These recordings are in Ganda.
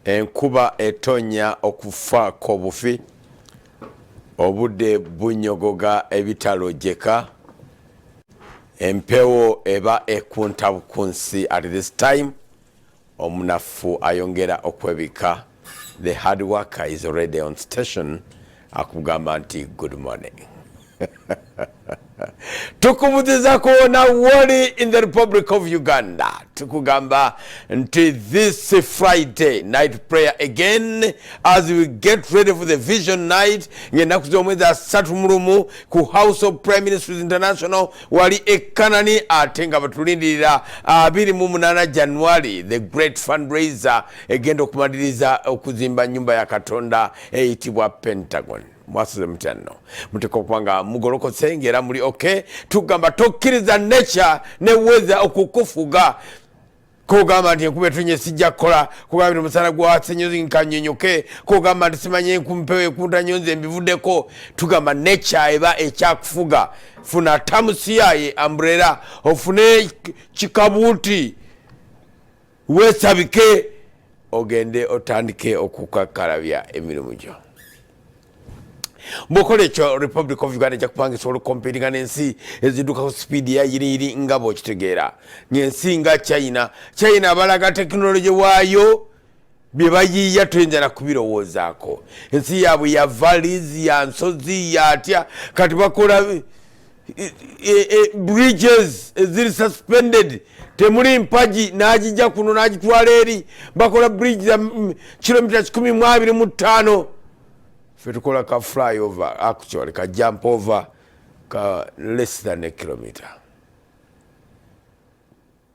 enkuba etonya okufaako bufi obudde bunyogoga ebitalojeka empewo eba ekunta bukunsi at this time omunafu ayongera okwebika. The hard worker is already on station akugamba nti good morning. Tukubuziza kuona wali in the Republic of Uganda. Tukugamba nti this Friday night prayer again as we get ready for the vision night. Ngenda kuzomweza satumurumu ku House of Prime Ministers International wali ekanani atenga batulindira 28 January the great fundraiser egenda okumaliriza okuzimba nyumba ya Katonda eyitibwa Pentagon. Mwasuze mutano muteko kwanga mugoloko sengera muri okay tugamba tokkiriza nature ne weather okukufuga kugamba nti nkube tunye sijja kola kugamba musana gwa senyozi nkanyonyoke kugamba nti simanye kumpewe kundanyonze embivuddeko tugamba nature eba ekyakufuga funa tamusi yaye umbrella ofune chikabuti wesabike ogende otandike okukakalabya emirimu gyo. Mbokole cho Republic of Uganda jakupanga solo competing n'ensi eziduka ku speed ya yiri ngabo kitegera nyensi nga China balaga technology waayo bibayiya twenjana kubirowozaako ensi yabwe ya valleys ya nsozi ya atya kati bakola bridges eziri suspended temuli mpaji najija kuno najitwala eri bakola bridge ya kilomita 125 Fetukola ka flyover, actually, ka jump over, ka less than a kilometer.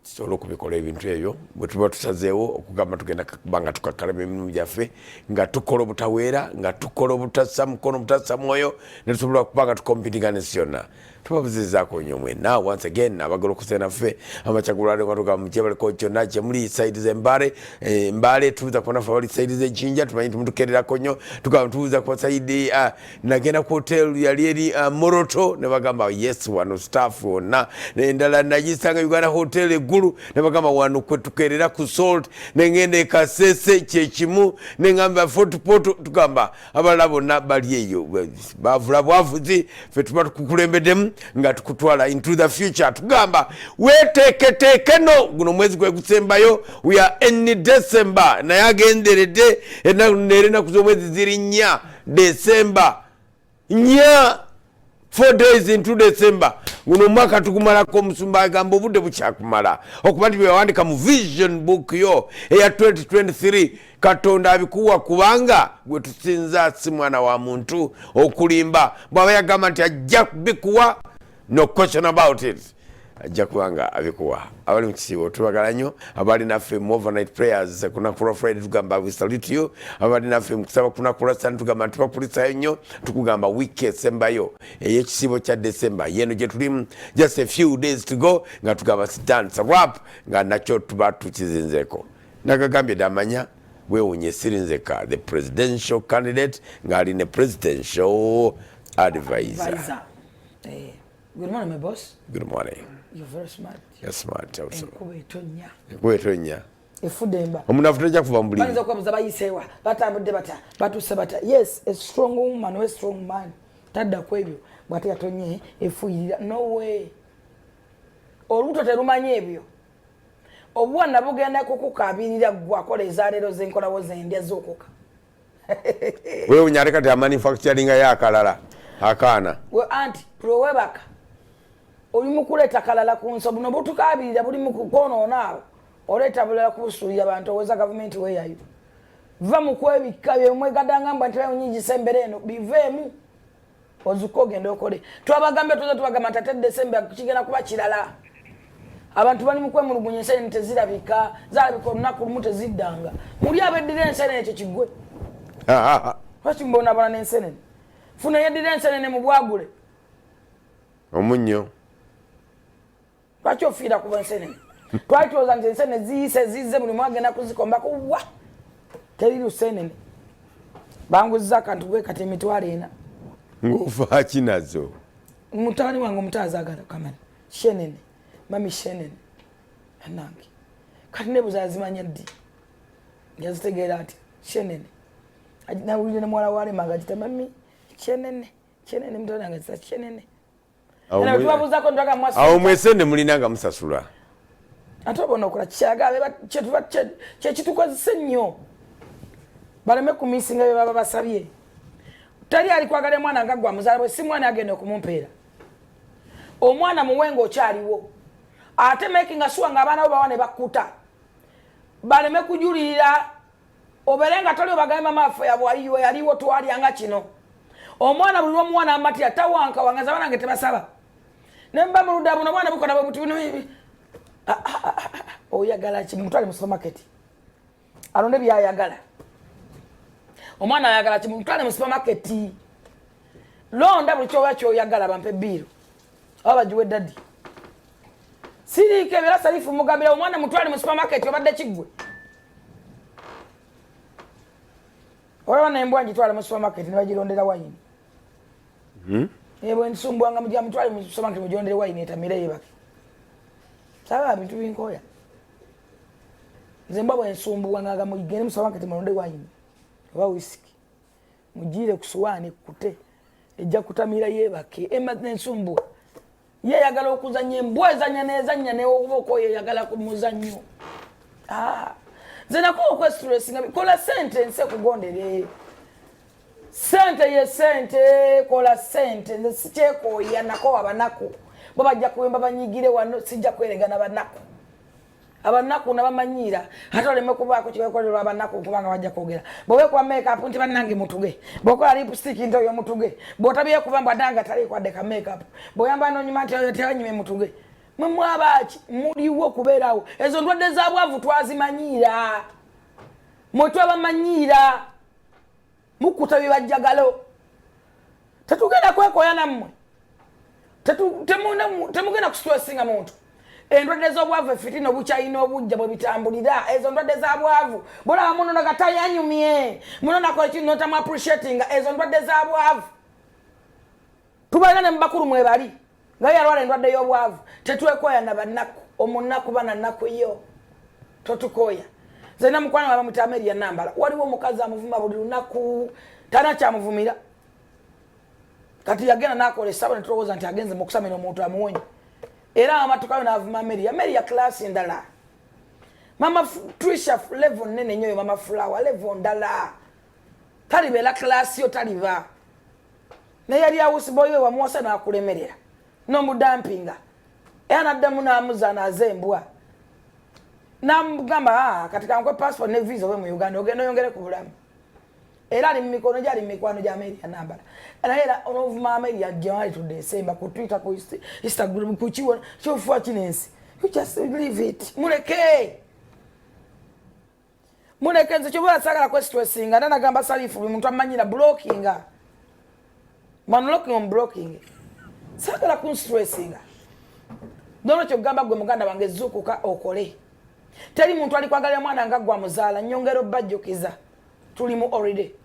Solo kubikola ebintu ebyo, bwetuba tusazeewo okugamba tugenda kubanga tukakalaba emirimu gyaffe nga tukola obutawera, nga tukola obutassa mukono obutassa mwoyo, ne tusobola kubanga tukompitinga n'ensi yonna. Tubabuzizaako nnyo mwenna once again abagolokoze naffe amachagulane kwatuga mukyebale kyonna kyemuli side z'Embale Mbale tuza kubona fa wali side z'Ejjinja tumanyi tumutukererako nnyo tugamba tuza ku side nagenda ku hotel yali eri Moroto ne bagamba yes wano staff wonna n'endala nagisanga Uganda hotel eggulu ne bagamba wano kwetukerera ku Salt n'engenda e Kasese kyekimu n'engamba Fort Portal tugamba abalala bonna bali eyo bavula bwavuzi ffe tuba tukukulembedemu nga tukutwala into the future tugamba weteketeke no guno mwezi gwe gusembayo we are in December na yagenderede nerena kuzo mwezi ziri nya December nya 4 days into December guno mwaka tukumala ko musumba agamba obudde bukyakumala okuba nti bewandika mu vision book yo eya 2023 Katonda abikuwa kubanga gwe tusinza si mwana wa muntu okulimba bwaba yagamba nti ajja kubikuwa no question about it ajja kubanga abikuwa abali mu kisibo tubagala nnyo abali naffe mu overnight prayers kunakula Friday tugamba we salute you abali naffe mu kusaba kunakula Sunday tugamba tubakulisayo nnyo tukugamba week esembayo ey'ekisibo kya December yeno gye tulimu just a few days to go nga tugamba stand wrap nga nakyo tuba tukizinzeko nagagambye damanya weewunye sirinzeka the presidential candidate ngali ne presidential advisor. Good morning, my boss. Good morning. You're very smart. You're smart also. Etonya. Efudemba. Omunafuta ja kuva mbuli. Baniza kwa mzaba yisewa. Batambudde bata. Batusabata. Yes, a strong woman, a strong man. Tadda kwebyo. Bwate yatonye efuyirira. No way. Oluto terumanye ebyo. Obwana bugenda kukukabirira gwakola ezalero zenkola wozendya zokoka. Wewe unyareka ta manufacturing ya akalala. Akana. We anti prowebaka. Olimu kuleta kalala kunso buno butukabirira buli mukukono naawo oleta bulala kusuya abantu oweza government we yayo va mukwebika byemwe gadangamba ntayo nyingi sembere eno bivemu ozukoge ndokole twabagambe tuza tubagamba 3 December kigena kuba kirala abantu bali mukwe mu lugunye sente zirabika zalabiko lunaku lumu teziddanga muli abeddira ensene ekyo kigwe lwaki mbona bana n'ensene funa yeddira ensene mu bwagule omunyo lwaki ofiira kuba ensene twalitoza nti ensene zize buli mwagenda kuzikombako wa teri lusenene banguzza akantu gwe kati emitwalo 4 ngufa kinazo mutani wange omutazaagala kamani shenene mami shenene anange kati nebuza azimanya ddi yazitegeera ati kyenene nawulire ne muwala wa Lema agagita mami kyenene mutone nga zita kyenene tubabuuzako ntwaga mwasi awo mwesende mulinanga musasula ate obona okola kyekitukozesa ennyo baleme kumisinga bye baba basabye tali ali kwagala mwana nga gwa muzaala bwe si mwana agenda okumumpeera omwana muwenga okyaliwo ate making sure nga abaana bo bawane bakkuta baleme kujulirira obeere nga toli obagambe mama affe yabwaliyo yaliwo twalyanga kino omwana buli lwomwana amatira tawankawangaza abaana nge tebasaba nemba muludda buno omwana bukola bwe buti bino oyagala ki mutwale mu supermarket alonde byayagala omwana ayagala ki mutwale mu supermarket londa buli kyoba kyoyagala bampe biiro oba bagiwe daddi siriike ebira salifu mugambira omwana mutwale mu supermarket obadde kiggwe olaba nembwa ngitwale mu supermarket ne bagirondera wayini bwe nsumbuwanga mujja mutwale mu supermarket mugirondere wayini etamire yebake saba bintu binkoya nze mbwa bwe nsumbuwanga mugende mu supermarket mulonde wayini oba whisky mugire ku suwaani ekkute ejja kutamira yebake ensumbuwa yeyagala okuzanya embwa ezanya nezanya neoboko yeyagala ku muzannyo nze nako okwesitulesinga kola sente nse kugondere sente ye sente kola sente nze sikyekoya nako abanaku bo bajja kuwemba banyigire wano sijja kweregana banaku abanaku nabamanyiira ate oleme kubaako kikolerwa abanaku kubanga bajja kwogera bwobe kuba makeup nti bannange mutuge bwokola lipstick nti oyo mutuge bwotabye kuba mbw adanga tali kwadde ka makeup bwoyamba nonyuma nti oyo tewanyime mutuge mwe mwabaki muliwo kubeerawo ezo ndwadde za bwavu twazimanyiira mwe twabamanyiira mukuta bye bajjagalo tetugenda kwekoya nammwe temugenda kusitwesinga muntu endwadde z'obwavu efitina obukyayina obujja bwe bitambulira ezo ndwadde za bwavu bulaba muno nagatayanyumye muno nakola kino notamu appreciatinga ezo ndwadde za bwavu tubalina ne mubakulu mwebali nga yalwala endwadde y'obwavu tetwekoya na bannaku omunaku bana nnaku yo totukoya zena mukwano nga bamuta Amelia Nambala waliwo omukazi amuvuma buli lunaku tanakyamuvumira kati yagenda nakola essabo netulowooza nti agenze mu kusamira omuntu amuwonye era amatukayo n'avuma Amelia class ndala mama Trisha level nene nnyo mama Flower level ndala talibeera class yo taliba naye yali awusi boy we wamuwasa n'akulemerera n'omudampinga era naddamu n'amuza n'azembwa namugamba katika nkwe passport ne visa we mu Uganda ogenda oyongere ku bulamu era ali mu mikono gyali mu mikwano gya Amelia Nambala era onovuma Amelia January to December ku Twitter ku Instagram ku chiwona chofuwa chinensi you just leave it muleke nze chobola sagala kwesitwesinga nanagamba salifu muntu amanyira blockinga man looking on blocking sagala kunstressinga dono kyogamba gwe muganda wange zukuka okole teri muntu ali kwagalya mwana nga gwa muzaala nyongero bajjokiza tulimu already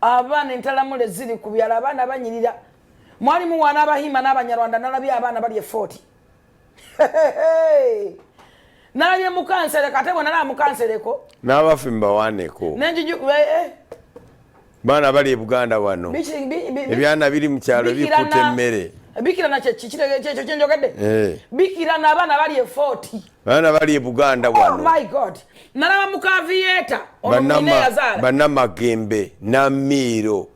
abaana entalamule ziri ku byala abaana banyirira mwalimu wana abahima n'abanyarwanda nalabye abaana bali 40 nalabye mukansere kate bwe nalaba mukansereko n'abafimba waneko nenjiju baana bali e Buganda wano ebyana biri mu kyalo bikutte emmere bikira na kyekyo kyenjogedde bikira n'abaana bali 40 baana bali e Buganda wano. Oh my God nalaba mukavieta onomine yazala bannamagembe namiiro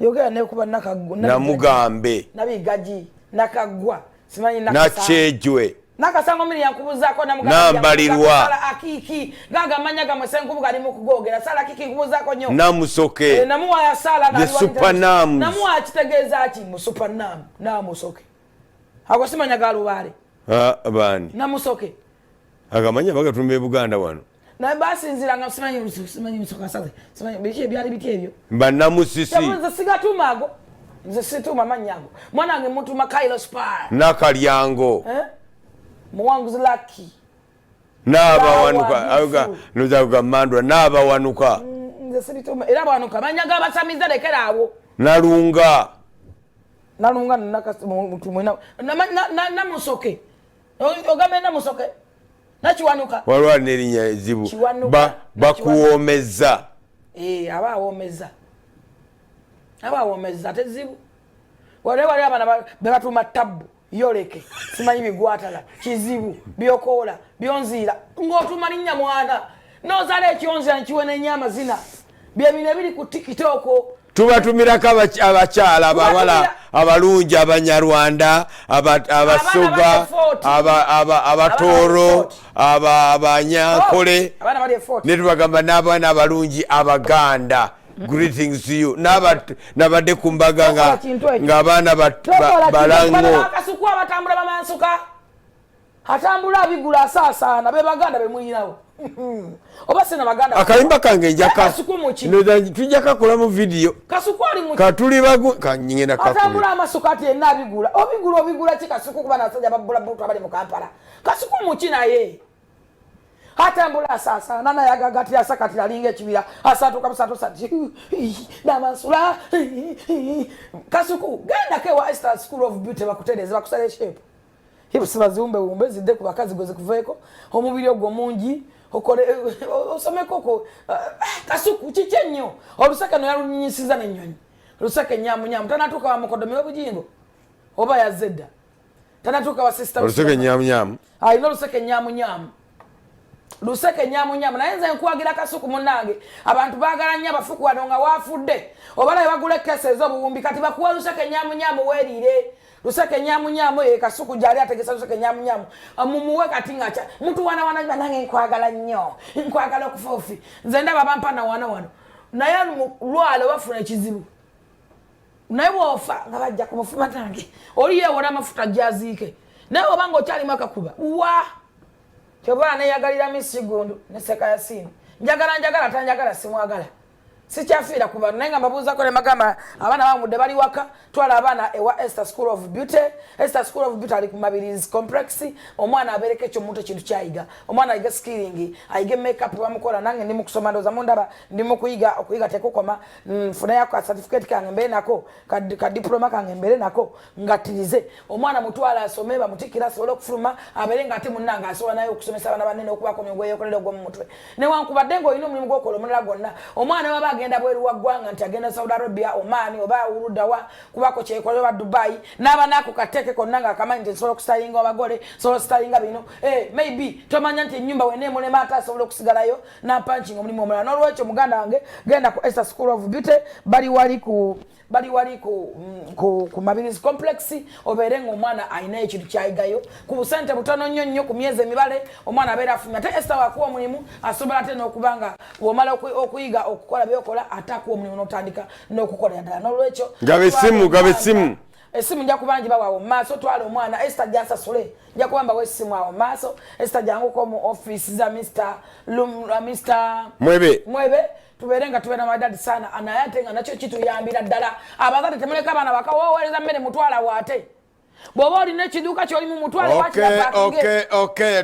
yogera nekuba nakagwa namugambe nabigaji nakagwa simanyi nakyejwe nakasango miri yankubuzaako nambalirwa akiki gaga manyaga mwesenkubuga ali mukugogera sala akiki nkubuzako nnyo namusoke namuwa ya sala the super names namuwa kitegeeza ki mu super nam namusoke ako simanya galubale bani namusoke agamanya bagatumbe Buganda wano na basinziranga simanyi musoka sale simanyi biki byali biti ebyo bannamusisi nze sigatumago nze situma manyago mwanange mutuma Kailo Spar nakalyango muwanguzi Lucky n'abawanuka ayuga nuzaga mandwa n'abawanuka nze sibituma era abawanuka manyaga abasamiza lekera awo nalunga namusoke ogambe namusoke nakiwanuka walwa nerinya ezibu bakuwomeza abawomeza tezibu wale abana bebatuma tabu yoleke simanyi bigwatala kizibu byokola byonzira ng'otuma linnya mwana nozala ekyonzira nkiwena ennyama zina byebino biri ku TikTok tubatumirako abakyala abawala abalungi abanyarwanda abasoga abatooro abanyankole ne tubagamba n'abaana abalungi abaganda. Greetings to you. Nabadde ku mbaga ng'abaana balango akasuku abatambula bamansuka atambula abigula asaasaana be baganda be muyinawo oba sena baganda akayimba kange njaka tujja kakola mu video kasuku ali mu katuli kanyingena kakuli atambula amasuka ati yenna abigula obigula ki kasuku kuba nasajja babula butu abali mu Kampala kasuku mu kinaye atambula asaasaana naye agagatira asakatira alinga ekibira asatuka busatu namansula kasuku genda kewa Esther School of Beauty bakutereze bakusale shape hibu sibaziumbe umbe zidde ku bakazi goze kuveeko omubiri ogwo mungi okole osomeko ko kasuku kichenyo olusaka no yalunyisiza n'ennyonyi lusaka nyamunyamu tanatuka wa mukodomi w'obujingo oba yazedda tanatuka wa sister lusaka nyamunyamu no lusaka nyamunyamu luseke nyamunyamu naye nze nkwagira kasuku munnange abantu baagala nnyo abafuku wano nga waafudde obalabe bagula kese ez'obuwumbi kati bakuwa luseke nyamunyamu weerire luseke nyamunyamu kasuku gyali ategesa luseke nyamunyamu mumuwe kati ngaca muntu wana nange nkwagala nnyo nkwagala okufoofi nze ndaba bampana wano naye lwala bafuna ekizibu naye bwofa nga bajja ku mufuma tange oli yeewona amafuta gyaziike naye obanga okyalimu akakuba wa kyobana neyagalira misigundu ne Sekayasini njagala tanjagala simwagala sikyafiira ku bantu naye nga mbabuuzako ne magamba abaana bamudde bali waka twala abaana ewa Esther School of Beauty. Esther School of Beauty ali ku Muyigirize complex. Omwana abereke ekyo muntu ekintu kyayiga omwana ayiga skilling ayiga makeup bamukola nange ndi mu kusoma ndoza mundaba ndi mu okuyiga tekukoma nfuna yako certificate kange mbere nako ka diploma kange mbere nako ngatirize omwana mutwala asome bamutikira asobola okufuluma abere nga ate munnanga asobola naye okusomesa abaana banene okubako migwe yokolera ogwo mu mutwe newankubadde ng'olina omulimu gwokola omulala gwonna omwana waba agenda bweru waggwanga nti agenda Saudi Arabia Oman oba Urudawa kubako kyekolera Dubai n'abanako kateke konna nga akamanyi nti nsobola okustylinga abagole nsobola okustylinga bino maybe tomanya nti ennyumba weneemulema ate asobola okusigalayo n'ampanchinga omulimu omulala n'olwekyo muganda wange genda ku Esther School of Beauty bali wali ku Muyigirize complex obeere ng'omwana alina ekintu kyayigayo ku busente butono nnyo ku myezi emibale omwana abeera afumya ate Esther wakuwa omulimu asobola ate n'okubanga womala okuyiga okukola byokola ate akuwa omulimu n'otandika n'okukola ddala n'olwekyo gabe essimu esimu nja kubangi bawawo maaso twala omwana Esther jasasule nja kubamba wesimu awo maaso Esther janguko mu office za Mr. Mwebe tuberenga tubena madadi sana anayatenga nacho kitu yambira ddala abazate temuleka abana bakawowereza mmere mutwala waate bwoba olina ekiduuka kyoli mu mutwala okay